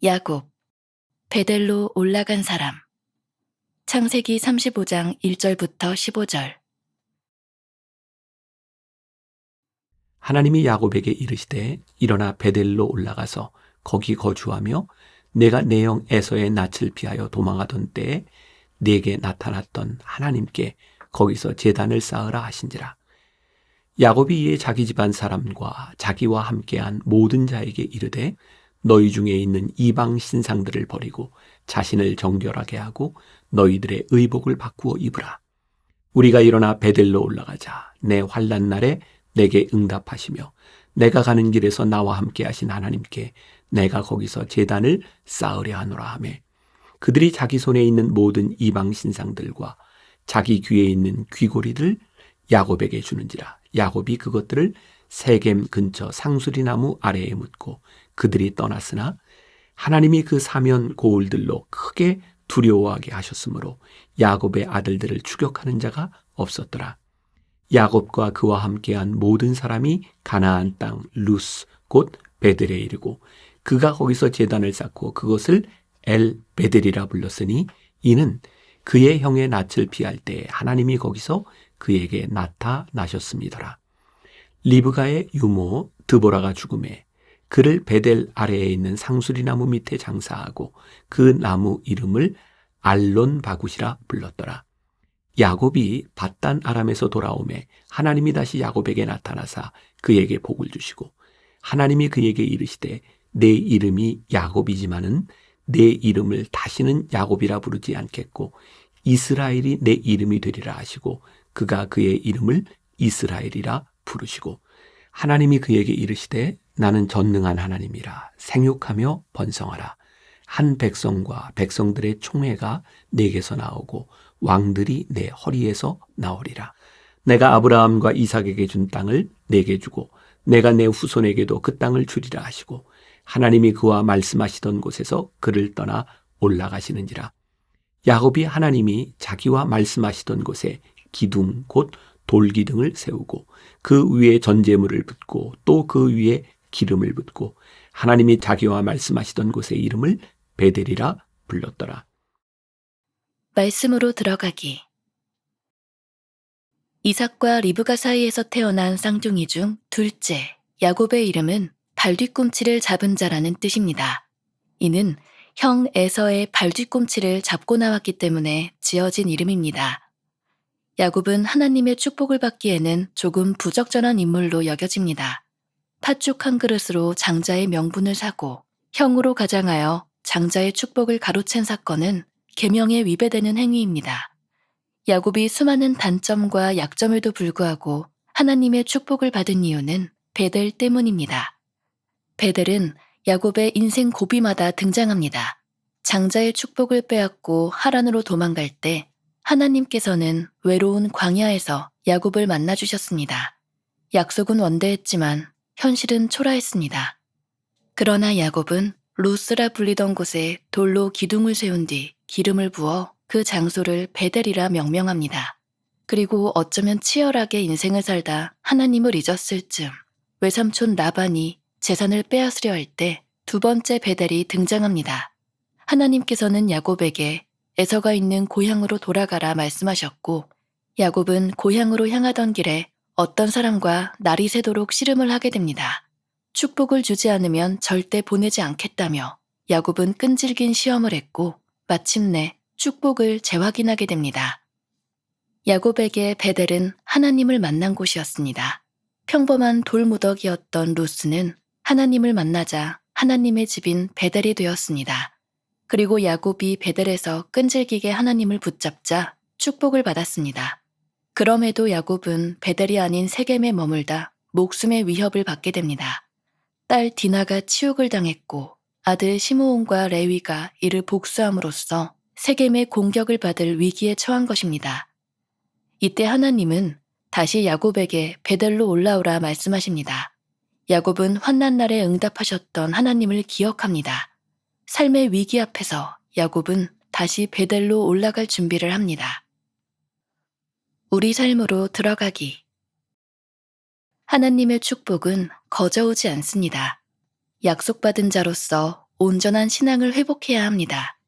야곱, 베델로 올라간 사람. 창세기 35장 1절부터 15절. 하나님이 야곱에게 이르시되 일어나 베델로 올라가서 거기 거주하며 내가 내 형 에서의 낯을 피하여 도망하던 때에 내게 나타났던 하나님께 거기서 제단을 쌓으라 하신지라. 야곱이 이에 자기 집안 사람과 자기와 함께한 모든 자에게 이르되 너희 중에 있는 이방 신상들을 버리고 자신을 정결하게 하고 너희들의 의복을 바꾸어 입으라. 우리가 일어나 베델로 올라가자. 내 환난 날에 내게 응답하시며 내가 가는 길에서 나와 함께 하신 하나님께 내가 거기서 제단을 쌓으려 하노라 하매 그들이 자기 손에 있는 모든 이방 신상들과 자기 귀에 있는 귀고리들 야곱에게 주는지라. 야곱이 그것들을 세겜 근처 상수리나무 아래에 묻고 그들이 떠났으나 하나님이 그 사면 고울들로 크게 두려워하게 하셨으므로 야곱의 아들들을 추격하는 자가 없었더라. 야곱과 그와 함께한 모든 사람이 가나안 땅 루스 곧 베델에 이르고 그가 거기서 제단을 쌓고 그것을 엘 베델이라 불렀으니 이는 그의 형의 낯을 피할 때 하나님이 거기서 그에게 나타나셨습니다라. 리브가의 유모 드보라가 죽음에 그를 베델 아래에 있는 상수리나무 밑에 장사하고 그 나무 이름을 알론 바굿이라 불렀더라. 야곱이 밧단 아람에서 돌아오매 하나님이 다시 야곱에게 나타나사 그에게 복을 주시고 하나님이 그에게 이르시되 내 이름이 야곱이지만은 내 이름을 다시는 야곱이라 부르지 않겠고 이스라엘이 내 이름이 되리라 하시고 그가 그의 이름을 이스라엘이라 부르시고 하나님이 그에게 이르시되 나는 전능한 하나님이라 생육하며 번성하라. 한 백성과 백성들의 총회가 내게서 나오고 왕들이 내 허리에서 나오리라. 내가 아브라함과 이삭에게 준 땅을 내게 주고 내가 내 후손에게도 그 땅을 주리라 하시고 하나님이 그와 말씀하시던 곳에서 그를 떠나 올라가시는지라. 야곱이 하나님이 자기와 말씀하시던 곳에 기둥 곧 돌기둥을 세우고 그 위에 전제물을 붓고 또 그 위에 기름을 붓고 하나님이 자기와 말씀하시던 곳의 이름을 베델이라 불렀더라. 말씀으로 들어가기. 이삭과 리브가 사이에서 태어난 쌍둥이 중 둘째, 야곱의 이름은 발뒤꿈치를 잡은 자라는 뜻입니다. 이는 형 에서의 발뒤꿈치를 잡고 나왔기 때문에 지어진 이름입니다. 야곱은 하나님의 축복을 받기에는 조금 부적절한 인물로 여겨집니다. 팥죽 한 그릇으로 장자의 명분을 사고 형으로 가장하여 장자의 축복을 가로챈 사건은 계명에 위배되는 행위입니다. 야곱이 수많은 단점과 약점에도 불구하고 하나님의 축복을 받은 이유는 베델 때문입니다. 베델은 야곱의 인생 고비마다 등장합니다. 장자의 축복을 빼앗고 하란으로 도망갈 때 하나님께서는 외로운 광야에서 야곱을 만나주셨습니다. 약속은 원대했지만 현실은 초라했습니다. 그러나 야곱은 루스라 불리던 곳에 돌로 기둥을 세운 뒤 기름을 부어 그 장소를 베델이라 명명합니다. 그리고 어쩌면 치열하게 인생을 살다 하나님을 잊었을 즈음 외삼촌 라반이 재산을 빼앗으려 할 때 두 번째 베델이 등장합니다. 하나님께서는 야곱에게 에서가 있는 고향으로 돌아가라 말씀하셨고 야곱은 고향으로 향하던 길에 어떤 사람과 날이 새도록 씨름을 하게 됩니다. 축복을 주지 않으면 절대 보내지 않겠다며 야곱은 끈질긴 시험을 했고 마침내 축복을 재확인하게 됩니다. 야곱에게 베델은 하나님을 만난 곳이었습니다. 평범한 돌무더기였던 루스는 하나님을 만나자 하나님의 집인 베델이 되었습니다. 그리고 야곱이 베델에서 끈질기게 하나님을 붙잡자 축복을 받았습니다. 그럼에도 야곱은 베델이 아닌 세겜에 머물다 목숨의 위협을 받게 됩니다. 딸 디나가 치욕을 당했고 아들 시므온과 레위가 이를 복수함으로써 세겜의 공격을 받을 위기에 처한 것입니다. 이때 하나님은 다시 야곱에게 베델로 올라오라 말씀하십니다. 야곱은 환난 날에 응답하셨던 하나님을 기억합니다. 삶의 위기 앞에서 야곱은 다시 베델로 올라갈 준비를 합니다. 우리 삶으로 들어가기. 하나님의 축복은 거저오지 않습니다. 약속받은 자로서 온전한 신앙을 회복해야 합니다.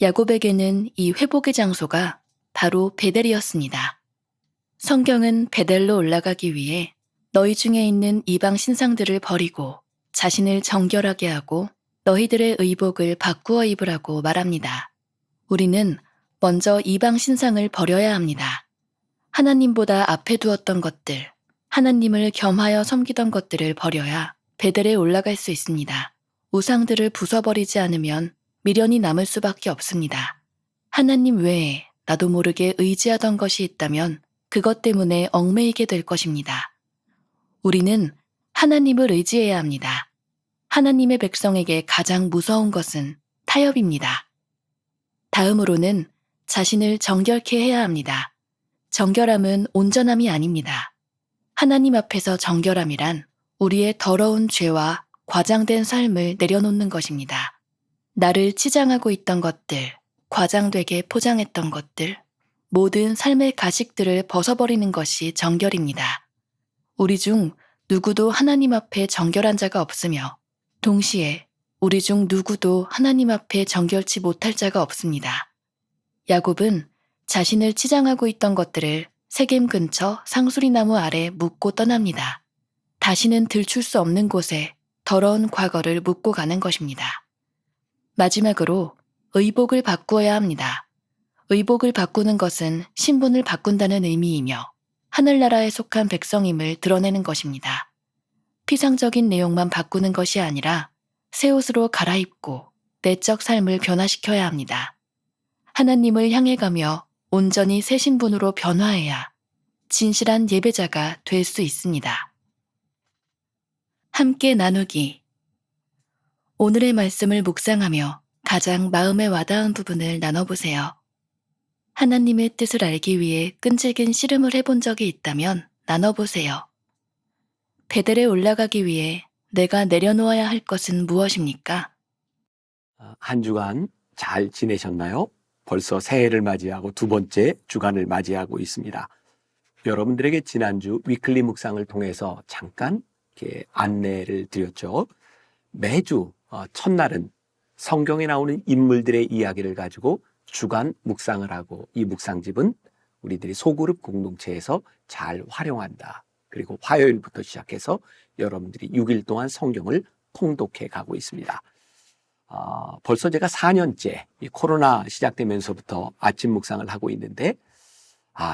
야곱에게는 이 회복의 장소가 바로 베델이었습니다. 성경은 베델로 올라가기 위해 너희 중에 있는 이방 신상들을 버리고 자신을 정결하게 하고 너희들의 의복을 바꾸어 입으라고 말합니다. 우리는 먼저 이방 신상을 버려야 합니다. 하나님보다 앞에 두었던 것들, 하나님을 겸하여 섬기던 것들을 버려야 베델에 올라갈 수 있습니다. 우상들을 부숴버리지 않으면 미련이 남을 수밖에 없습니다. 하나님 외에 나도 모르게 의지하던 것이 있다면 그것 때문에 얽매이게 될 것입니다. 우리는 하나님을 의지해야 합니다. 하나님의 백성에게 가장 무서운 것은 타협입니다. 다음으로는 자신을 정결케 해야 합니다. 정결함은 온전함이 아닙니다. 하나님 앞에서 정결함이란 우리의 더러운 죄와 과장된 삶을 내려놓는 것입니다. 나를 치장하고 있던 것들, 과장되게 포장했던 것들, 모든 삶의 가식들을 벗어버리는 것이 정결입니다. 우리 중 누구도 하나님 앞에 정결한 자가 없으며 동시에 우리 중 누구도 하나님 앞에 정결치 못할 자가 없습니다. 야곱은 자신을 치장하고 있던 것들을 세겜 근처 상수리나무 아래 묻고 떠납니다. 다시는 들출 수 없는 곳에 더러운 과거를 묻고 가는 것입니다. 마지막으로 의복을 바꾸어야 합니다. 의복을 바꾸는 것은 신분을 바꾼다는 의미이며 하늘나라에 속한 백성임을 드러내는 것입니다. 피상적인 내용만 바꾸는 것이 아니라 새 옷으로 갈아입고 내적 삶을 변화시켜야 합니다. 하나님을 향해 가며 온전히 새 신분으로 변화해야 진실한 예배자가 될 수 있습니다. 함께 나누기. 오늘의 말씀을 묵상하며 가장 마음에 와닿은 부분을 나눠보세요. 하나님의 뜻을 알기 위해 끈질긴 씨름을 해본 적이 있다면 나눠보세요. 베델에 올라가기 위해 내가 내려놓아야 할 것은 무엇입니까? 한 주간 잘 지내셨나요? 벌써 새해를 맞이하고 두 번째 주간을 맞이하고 있습니다. 여러분들에게 지난주 위클리 묵상을 통해서 잠깐 이렇게 안내를 드렸죠. 매주 첫날은 성경에 나오는 인물들의 이야기를 가지고 주간 묵상을 하고 이 묵상집은 우리들이 소그룹 공동체에서 잘 활용한다. 그리고 화요일부터 시작해서 여러분들이 6일 동안 성경을 통독해 가고 있습니다. 벌써 제가 4년째 이 코로나 시작되면서부터 아침 묵상을 하고 있는데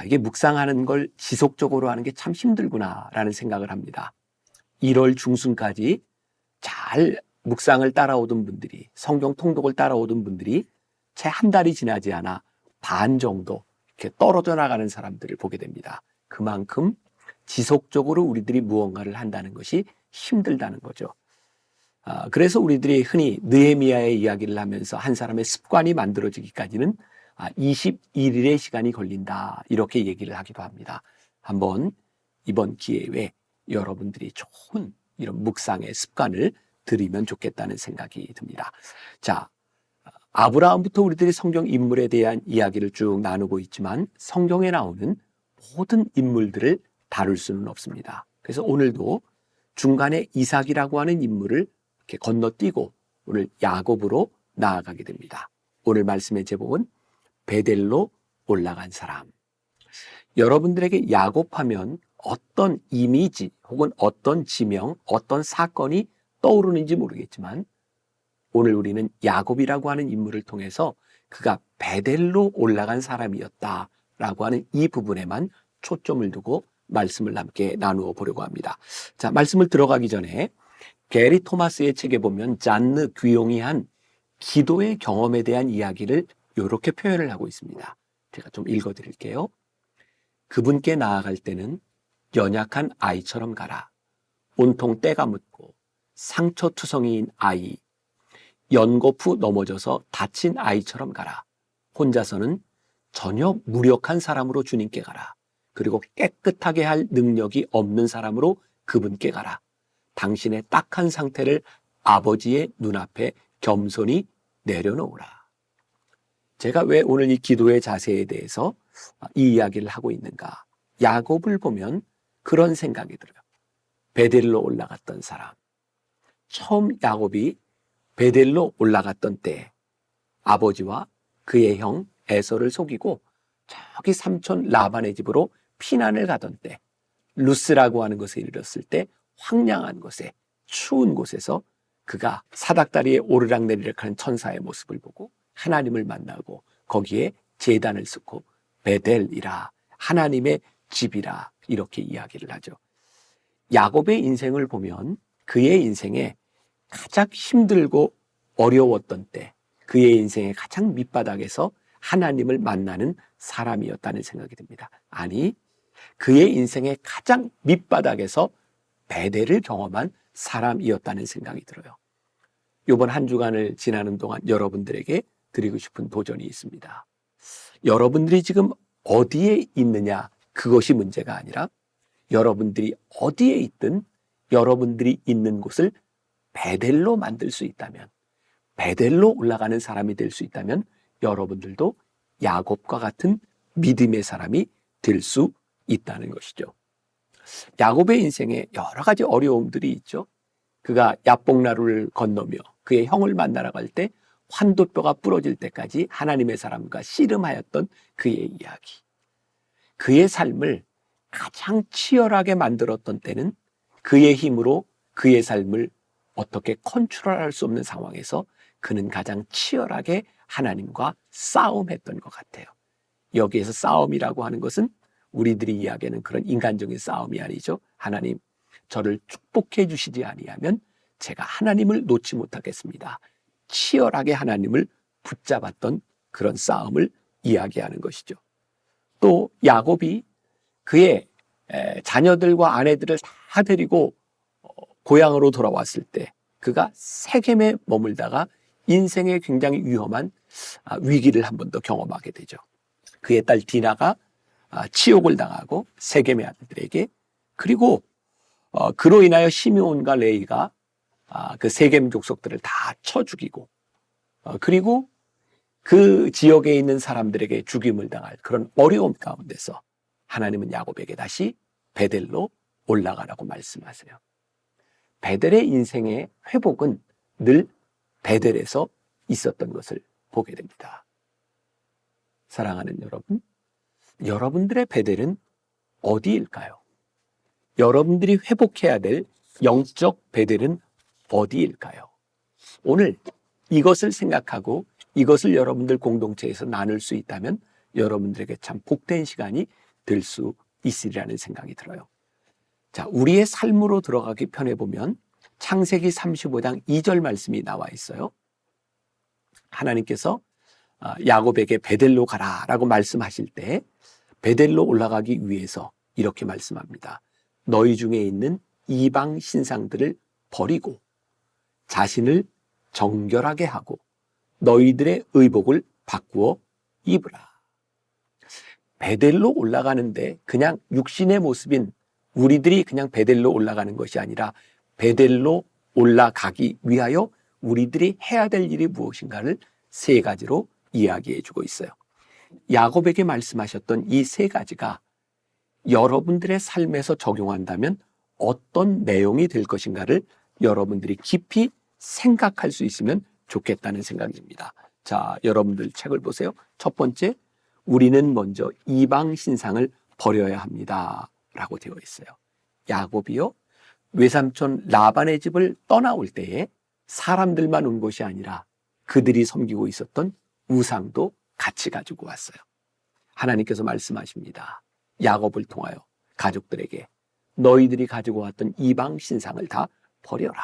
이게 묵상하는 걸 지속적으로 하는 게 참 힘들구나라는 생각을 합니다. 1월 중순까지 잘 묵상을 따라오던 분들이 성경 통독을 따라오던 분들이 채 한 달이 지나지 않아 반 정도 이렇게 떨어져 나가는 사람들을 보게 됩니다. 그만큼 지속적으로 우리들이 무언가를 한다는 것이 힘들다는 거죠. 그래서 우리들이 흔히 느헤미야의 이야기를 하면서 한 사람의 습관이 만들어지기까지는 21일의 시간이 걸린다 이렇게 얘기를 하기도 합니다. 한번 이번 기회에 여러분들이 좋은 이런 묵상의 습관을 들이면 좋겠다는 생각이 듭니다. 자, 아브라함부터 우리들이 성경 인물에 대한 이야기를 쭉 나누고 있지만 성경에 나오는 모든 인물들을 다룰 수는 없습니다. 그래서 오늘도 중간에 이삭이라고 하는 인물을 이렇게 건너뛰고 오늘 야곱으로 나아가게 됩니다. 오늘 말씀의 제목은 베델로 올라간 사람. 여러분들에게 야곱하면 어떤 이미지 혹은 어떤 지명, 어떤 사건이 떠오르는지 모르겠지만 오늘 우리는 야곱이라고 하는 인물을 통해서 그가 베델로 올라간 사람이었다라고 하는 이 부분에만 초점을 두고 말씀을 함께 나누어 보려고 합니다. 자, 말씀을 들어가기 전에 게리 토마스의 책에 보면 잔느 귀용이 한 기도의 경험에 대한 이야기를 이렇게 표현을 하고 있습니다. 제가 좀 읽어드릴게요. 그분께 나아갈 때는 연약한 아이처럼 가라. 온통 때가 묻고 상처투성이인 아이, 연거푸 넘어져서 다친 아이처럼 가라. 혼자서는 전혀 무력한 사람으로 주님께 가라. 그리고 깨끗하게 할 능력이 없는 사람으로 그분께 가라. 당신의 딱한 상태를 아버지의 눈앞에 겸손히 내려놓으라. 제가 왜 오늘 이 기도의 자세에 대해서 이 이야기를 하고 있는가? 야곱을 보면 그런 생각이 들어요. 베델로 올라갔던 사람. 처음 야곱이 베델로 올라갔던 때 아버지와 그의 형 에서를 속이고 저기 삼촌 라반의 집으로 피난을 가던 때, 루스라고 하는 곳에 이르렀을 때 황량한 곳에, 추운 곳에서 그가 사닥다리에 오르락내리락 하는 천사의 모습을 보고 하나님을 만나고 거기에 제단을 쌓고 베델이라, 하나님의 집이라, 이렇게 이야기를 하죠. 야곱의 인생을 보면 그의 인생에 가장 힘들고 어려웠던 때, 그의 인생의 가장 밑바닥에서 하나님을 만나는 사람이었다는 생각이 듭니다. 아니, 그의 인생의 가장 밑바닥에서 베델을 경험한 사람이었다는 생각이 들어요. 이번 한 주간을 지나는 동안 여러분들에게 드리고 싶은 도전이 있습니다. 여러분들이 지금 어디에 있느냐, 그것이 문제가 아니라 여러분들이 어디에 있든 여러분들이 있는 곳을 베델로 만들 수 있다면, 베델로 올라가는 사람이 될 수 있다면 여러분들도 야곱과 같은 믿음의 사람이 될 수 있다는 것이죠. 야곱의 인생에 여러 가지 어려움들이 있죠. 그가 야복나루를 건너며 그의 형을 만나러 갈 때 환도뼈가 부러질 때까지 하나님의 사람과 씨름하였던 그의 이야기. 그의 삶을 가장 치열하게 만들었던 때는 그의 힘으로 그의 삶을 어떻게 컨트롤할 수 없는 상황에서 그는 가장 치열하게 하나님과 싸움했던 것 같아요. 여기에서 싸움이라고 하는 것은 우리들이 이야기하는 그런 인간적인 싸움이 아니죠. 하나님, 저를 축복해 주시지 아니하면 제가 하나님을 놓지 못하겠습니다. 치열하게 하나님을 붙잡았던 그런 싸움을 이야기하는 것이죠. 또 야곱이 그의 자녀들과 아내들을 다 데리고 고향으로 돌아왔을 때 그가 세겜에 머물다가 인생의 굉장히 위험한 위기를 한 번 더 경험하게 되죠. 그의 딸 디나가 치욕을 당하고 세겜의 아들들에게, 그리고 그로 인하여 시므온과 레위가 그 세겜 족속들을 다 쳐 죽이고, 그리고 그 지역에 있는 사람들에게 죽임을 당할 그런 어려움 가운데서 하나님은 야곱에게 다시 베델로 올라가라고 말씀하세요. 베델의 인생의 회복은 늘 베델에서 있었던 것을 보게 됩니다. 사랑하는 여러분, 여러분들의 베델은 어디일까요? 여러분들이 회복해야 될 영적 베델은 어디일까요? 오늘 이것을 생각하고 이것을 여러분들 공동체에서 나눌 수 있다면 여러분들에게 참 복된 시간이 될 수 있으리라는 생각이 들어요. 자, 우리의 삶으로 들어가기 편해 보면 창세기 35장 2절 말씀이 나와 있어요. 하나님께서 야곱에게 베델로 가라라고 말씀하실 때 베델로 올라가기 위해서 이렇게 말씀합니다. 너희 중에 있는 이방 신상들을 버리고 자신을 정결하게 하고 너희들의 의복을 바꾸어 입으라. 베델로 올라가는데 그냥 육신의 모습인 우리들이 그냥 베델로 올라가는 것이 아니라 베델로 올라가기 위하여 우리들이 해야 될 일이 무엇인가를 세 가지로 이야기해 주고 있어요. 야곱에게 말씀하셨던 이 세 가지가 여러분들의 삶에서 적용한다면 어떤 내용이 될 것인가를 여러분들이 깊이 생각할 수 있으면 좋겠다는 생각입니다. 자, 여러분들 책을 보세요. 첫 번째, 우리는 먼저 이방 신상을 버려야 합니다 라고 되어 있어요. 야곱이요, 외삼촌 라반의 집을 떠나올 때에 사람들만 온 것이 아니라 그들이 섬기고 있었던 우상도 같이 가지고 왔어요. 하나님께서 말씀하십니다. 야곱을 통하여 가족들에게 너희들이 가지고 왔던 이방 신상을 다 버려라.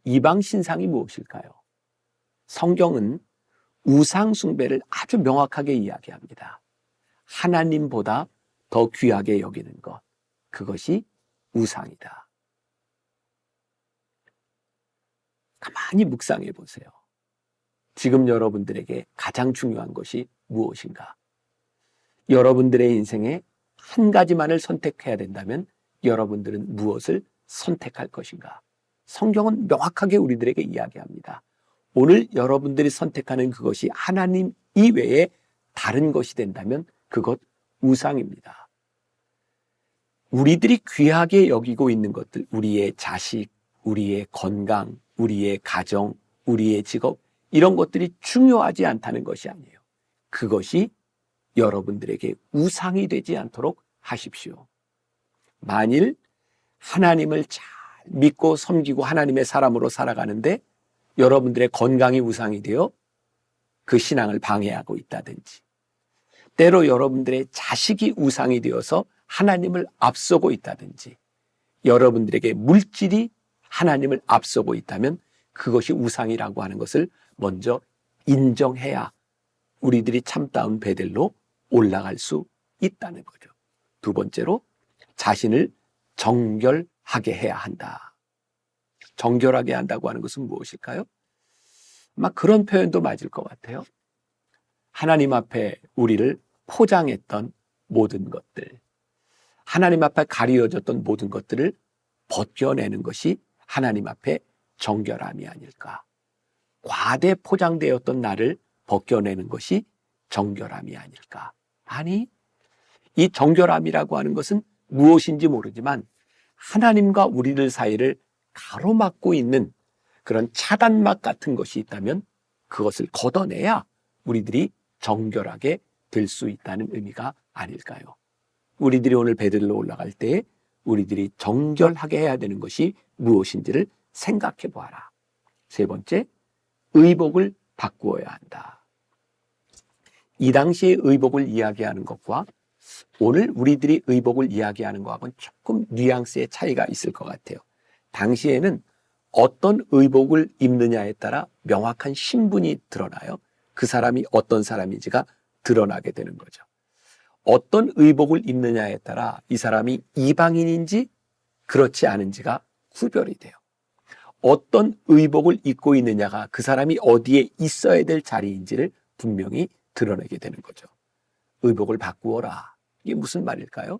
이방 신상이 무엇일까요? 성경은 우상 숭배를 아주 명확하게 이야기합니다. 하나님보다 더 귀하게 여기는 것, 그것이 우상이다. 가만히 묵상해 보세요. 지금 여러분들에게 가장 중요한 것이 무엇인가? 여러분들의 인생에 한 가지만을 선택해야 된다면 여러분들은 무엇을 선택할 것인가? 성경은 명확하게 우리들에게 이야기합니다. 오늘 여러분들이 선택하는 그것이 하나님 이외에 다른 것이 된다면 그것 우상입니다. 우리들이 귀하게 여기고 있는 것들, 우리의 자식, 우리의 건강, 우리의 가정, 우리의 직업 이런 것들이 중요하지 않다는 것이 아니에요. 그것이 여러분들에게 우상이 되지 않도록 하십시오. 만일 하나님을 잘 믿고 섬기고 하나님의 사람으로 살아가는데 여러분들의 건강이 우상이 되어 그 신앙을 방해하고 있다든지, 때로 여러분들의 자식이 우상이 되어서 하나님을 앞서고 있다든지, 여러분들에게 물질이 하나님을 앞서고 있다면 그것이 우상이라고 하는 것을 먼저 인정해야 우리들이 참다운 베델로 올라갈 수 있다는 거죠. 두 번째로, 자신을 정결하게 해야 한다. 정결하게 한다고 하는 것은 무엇일까요? 아마 그런 표현도 맞을 것 같아요. 하나님 앞에 우리를 포장했던 모든 것들, 하나님 앞에 가리워졌던 모든 것들을 벗겨내는 것이 하나님 앞에 정결함이 아닐까. 과대 포장되었던 나를 벗겨내는 것이 정결함이 아닐까. 아니, 이 정결함이라고 하는 것은 무엇인지 모르지만 하나님과 우리들 사이를 가로막고 있는 그런 차단막 같은 것이 있다면 그것을 걷어내야 우리들이 정결하게 될 수 있다는 의미가 아닐까요? 우리들이 오늘 베들로 올라갈 때 우리들이 정결하게 해야 되는 것이 무엇인지를 생각해 보아라. 세 번째, 의복을 바꾸어야 한다. 이 당시의 의복을 이야기하는 것과 오늘 우리들이 의복을 이야기하는 것하고는 조금 뉘앙스의 차이가 있을 것 같아요. 당시에는 어떤 의복을 입느냐에 따라 명확한 신분이 드러나요. 그 사람이 어떤 사람인지가 드러나게 되는 거죠. 어떤 의복을 입느냐에 따라 이 사람이 이방인인지 그렇지 않은지가 구별이 돼요. 어떤 의복을 입고 있느냐가 그 사람이 어디에 있어야 될 자리인지를 분명히 드러내게 되는 거죠. 의복을 바꾸어라. 이게 무슨 말일까요?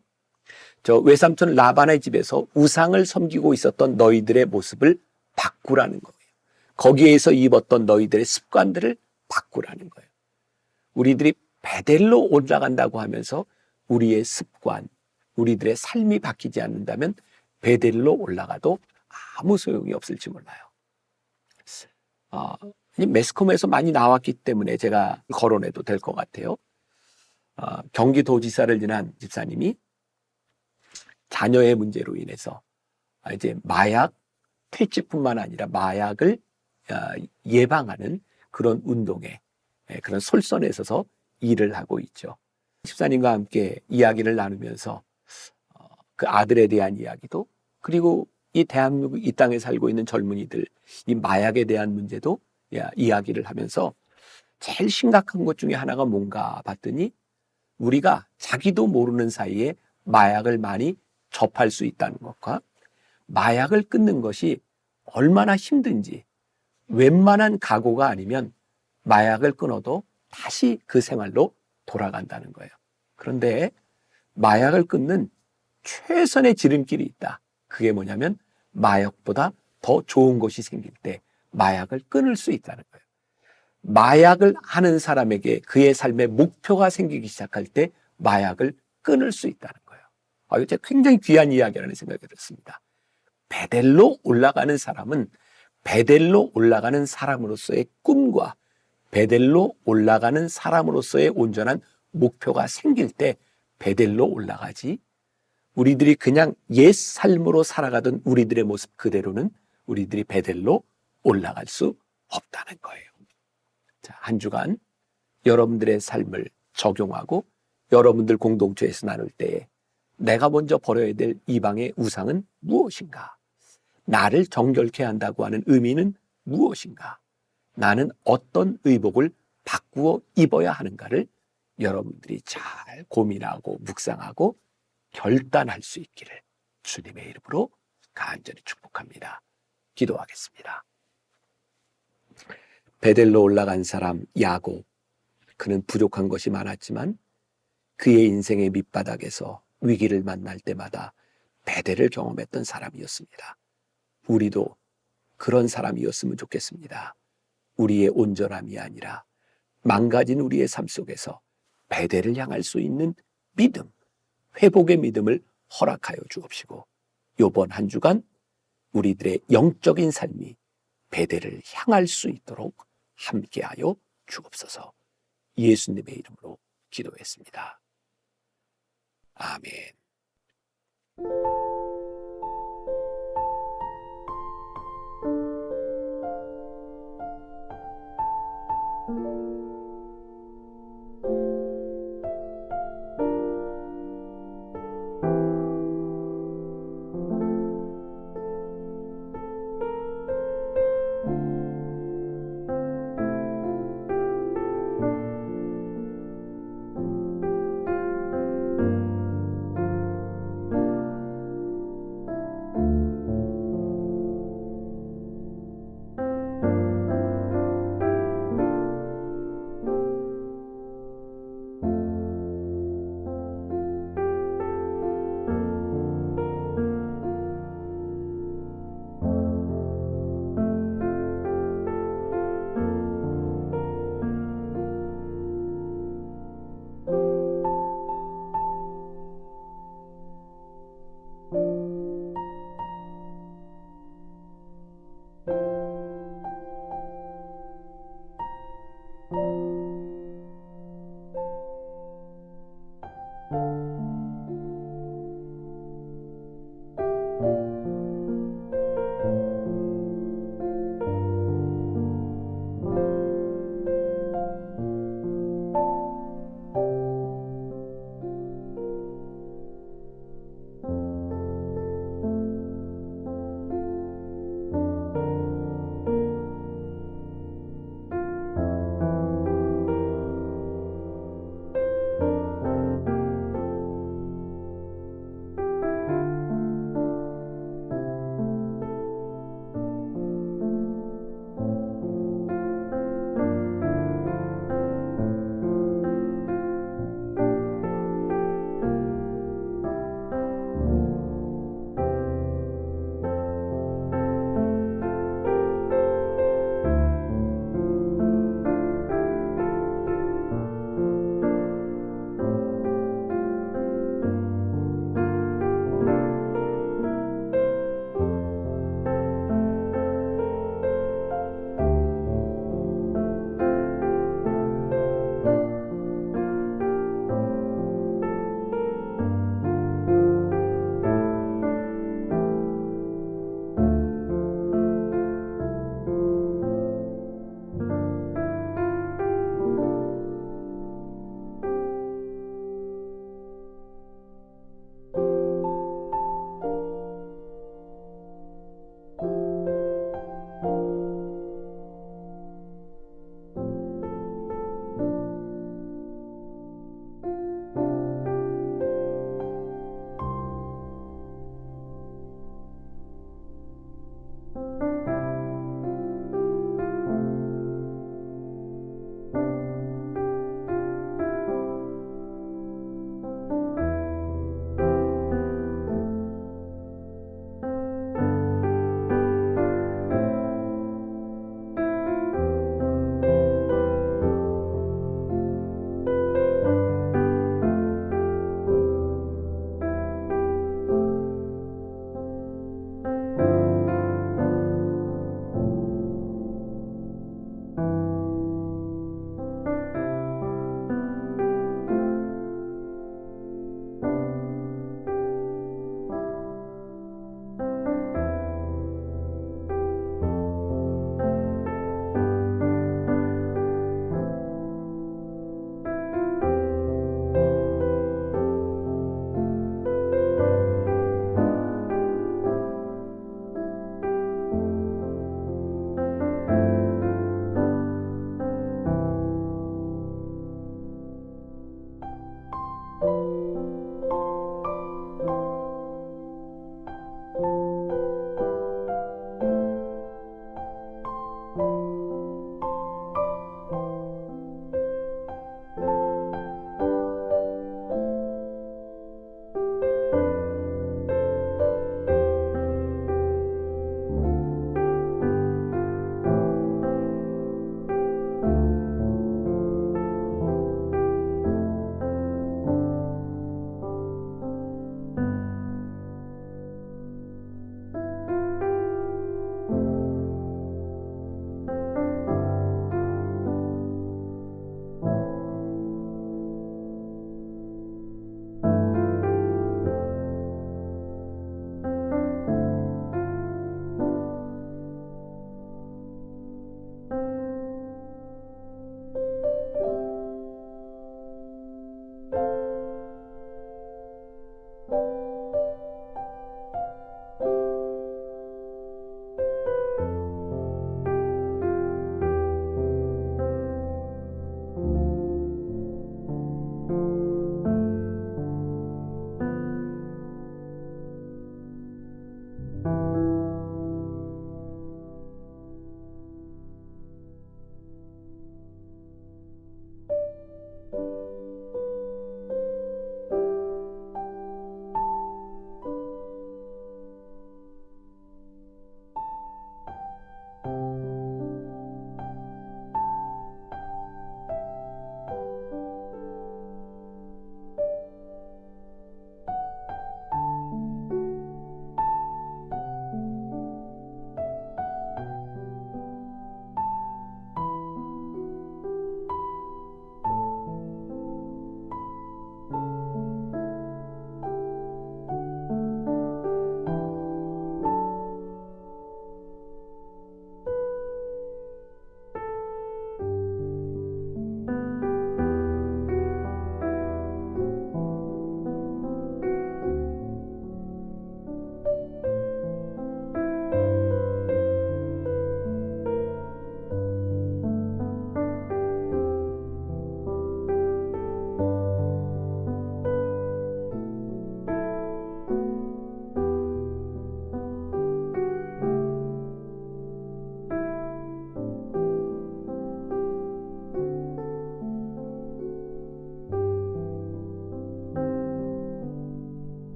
저 외삼촌 라반의 집에서 우상을 섬기고 있었던 너희들의 모습을 바꾸라는 거예요. 거기에서 입었던 너희들의 습관들을 바꾸라는 거예요. 우리들이 베델로 올라간다고 하면서 우리의 습관, 우리들의 삶이 바뀌지 않는다면 베델로 올라가도 아무 소용이 없을지 몰라요. 매스컴에서 많이 나왔기 때문에 제가 거론해도 될 것 같아요. 경기도지사를 지난 집사님이 자녀의 문제로 인해서 이제 마약 퇴치뿐만 아니라 마약을 예방하는 그런 운동에, 그런 솔선에 있어서 일을 하고 있죠. 집사님과 함께 이야기를 나누면서 그 아들에 대한 이야기도, 그리고 이 대한민국 이 땅에 살고 있는 젊은이들 이 마약에 대한 문제도 이야기를 하면서 제일 심각한 것 중에 하나가 뭔가 봤더니 우리가 자기도 모르는 사이에 마약을 많이 접할 수 있다는 것과 마약을 끊는 것이 얼마나 힘든지, 웬만한 각오가 아니면 마약을 끊어도 다시 그 생활로 돌아간다는 거예요. 그런데 마약을 끊는 최선의 지름길이 있다. 그게 뭐냐면 마약보다 더 좋은 것이 생길 때 마약을 끊을 수 있다는 거예요. 마약을 하는 사람에게 그의 삶의 목표가 생기기 시작할 때 마약을 끊을 수 있다는 거예요. 이거 굉장히 귀한 이야기라는 생각이 들었습니다. 베델로 올라가는 사람은 베델로 올라가는 사람으로서의 꿈과 베델로 올라가는 사람으로서의 온전한 목표가 생길 때 베델로 올라가지, 우리들이 그냥 옛 삶으로 살아가던 우리들의 모습 그대로는 우리들이 베델로 올라갈 수 없다는 거예요. 자, 한 주간 여러분들의 삶을 적용하고 여러분들 공동체에서 나눌 때에 내가 먼저 버려야 될 이방의 우상은 무엇인가? 나를 정결케 한다고 하는 의미는 무엇인가? 나는 어떤 의복을 바꾸어 입어야 하는가를 여러분들이 잘 고민하고 묵상하고 결단할 수 있기를 주님의 이름으로 간절히 축복합니다. 기도하겠습니다. 베델로 올라간 사람 야곱, 그는 부족한 것이 많았지만 그의 인생의 밑바닥에서 위기를 만날 때마다 베델을 경험했던 사람이었습니다. 우리도 그런 사람이었으면 좋겠습니다. 우리의 온전함이 아니라 망가진 우리의 삶 속에서 베델을 향할 수 있는 믿음, 회복의 믿음을 허락하여 주옵시고, 이번 한 주간 우리들의 영적인 삶이 베델을 향할 수 있도록 함께하여 주옵소서. 예수님의 이름으로 기도했습니다. 아멘.